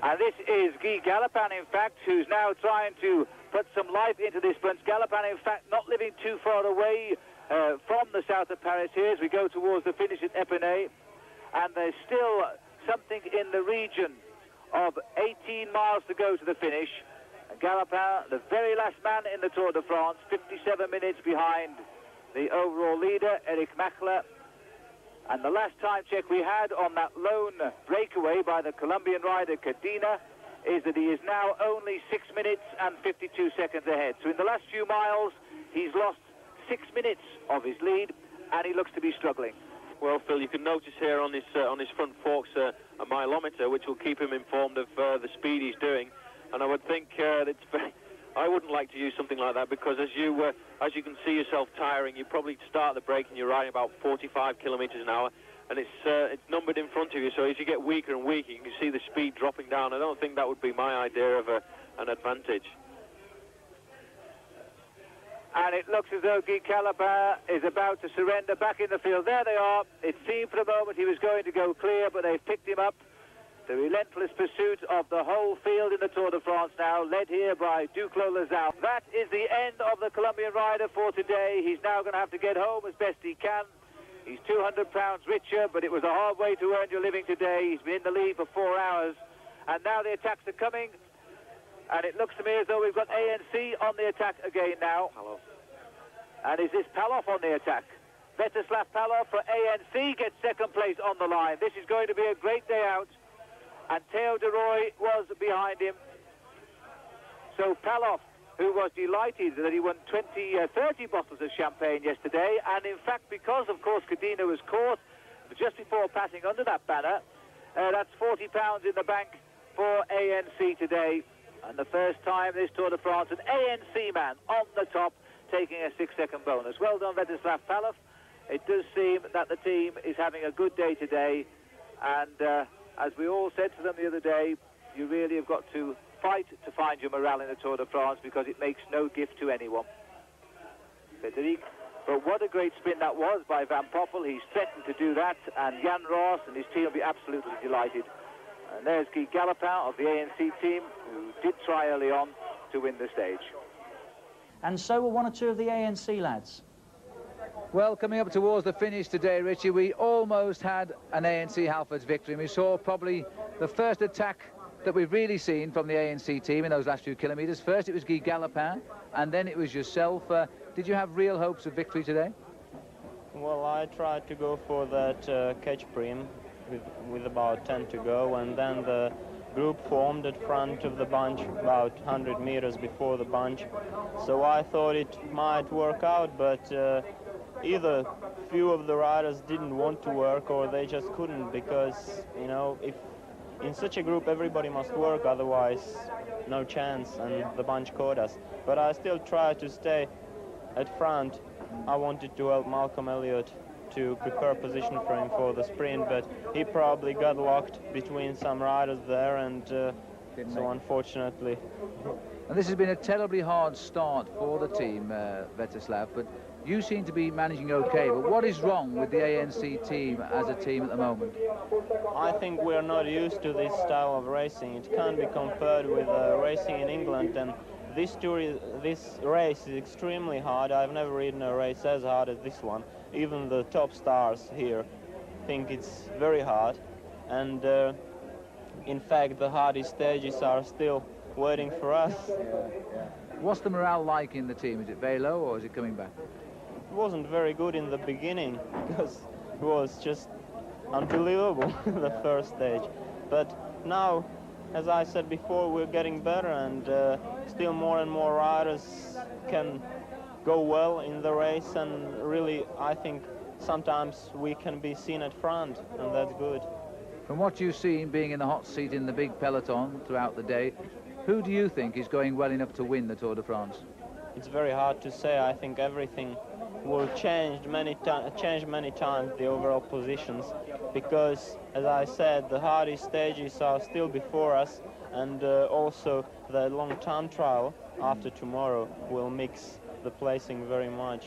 And this is Guy Galopin, in fact, who's now trying to put some life into this sprint. Galopin, in fact, not living too far away from the south of Paris here as we go towards the finish at Epinay. And there's still something in the region of 18 miles to go to the finish. And Galopin, the very last man in the Tour de France, 57 minutes behind the overall leader, Eric Machler. And the last time check we had on that lone breakaway by the Colombian rider Cadena is that he is now only 6 minutes and 52 seconds ahead. So in the last few miles, he's lost 6 minutes of his lead, and he looks to be struggling. Well, Phil, you can notice here on his front forks a mileometer, which will keep him informed of the speed he's doing. And I would think I wouldn't like to use something like that, because as you can see yourself tiring, you probably start the break and you're riding about 45 kilometers an hour, and it's numbered in front of you. So as you get weaker and weaker, you can see the speed dropping down. I don't think that would be my idea of an advantage. And it looks as though Guy Galopin is about to surrender back in the field. There they are. It seemed for the moment he was going to go clear, but they've picked him up. The relentless pursuit of the whole field in the Tour de France now, led here by Duclos Lazao. That is the end of the Colombian rider for today. He's now going to have to get home as best he can. He's 200 pounds richer, but it was a hard way to earn your living today. He's been in the lead for 4 hours. And now the attacks are coming. And it looks to me as though we've got ANC on the attack again now. Hello. And is this Palov on the attack? Svetoslav Palov for ANC gets second place on the line. This is going to be a great day out. And Theo de Roy was behind him. So Palov, who was delighted that he won 30 bottles of champagne yesterday, and in fact, because of course Cadena was caught just before passing under that banner, that's £40 in the bank for ANC today. And the first time this Tour de France, an ANC man on the top, taking a 6-second bonus. Well done, Svetoslav Palov. It does seem that the team is having a good day today, and as we all said to them the other day, you really have got to fight to find your morale in the Tour de France, because it makes no gift to anyone. Federic, but what a great spin that was by Van Poppel. He's threatened to do that, and Jan Ross and his team will be absolutely delighted. And there's Guy Galopin of the ANC team, who did try early on to win the stage. And so were one or two of the ANC lads. Well, coming up towards the finish today, Richie, we almost had an ANC Halfords victory. And we saw probably the first attack that we've really seen from the ANC team in those last few kilometres. First it was Guy Galopin, and then it was yourself. Did you have real hopes of victory today? Well, I tried to go for that catch prim with about 10 to go, and then the group formed at front of the bunch about 100 meters before the bunch. So I thought it might work out, but either few of the riders didn't want to work or they just couldn't, because, you know, if in such a group everybody must work, otherwise no chance, and the bunch caught us. But I still tried to stay at front. I wanted to help Malcolm Elliott to prepare position for him for the sprint, but he probably got locked between some riders there, and so unfortunately. And this has been a terribly hard start for the team, Svetoslav, but you seem to be managing okay. But what is wrong with the ANC team as a team at the moment? I think we're not used to this style of racing. It can't be compared with racing in England, and this race is extremely hard. I've never ridden a race as hard as this one. Even the top stars here think it's very hard, and in fact the hardest stages are still waiting for us. What's the morale like in the team? Is it very low, or is it coming back? It wasn't very good in the beginning, because it was just unbelievable, the first stage. But now, as I said before, we're getting better, and still more and more riders can go well in the race, and really I think sometimes we can be seen at front, and that's good. From what you've seen, being in the hot seat in the big peloton throughout the day, who do you think is going well enough to win the Tour de France? It's very hard to say. I think everything will change many times, the overall positions, because, as I said, the hardest stages are still before us, and also the long time trial after tomorrow will mix the placing very much.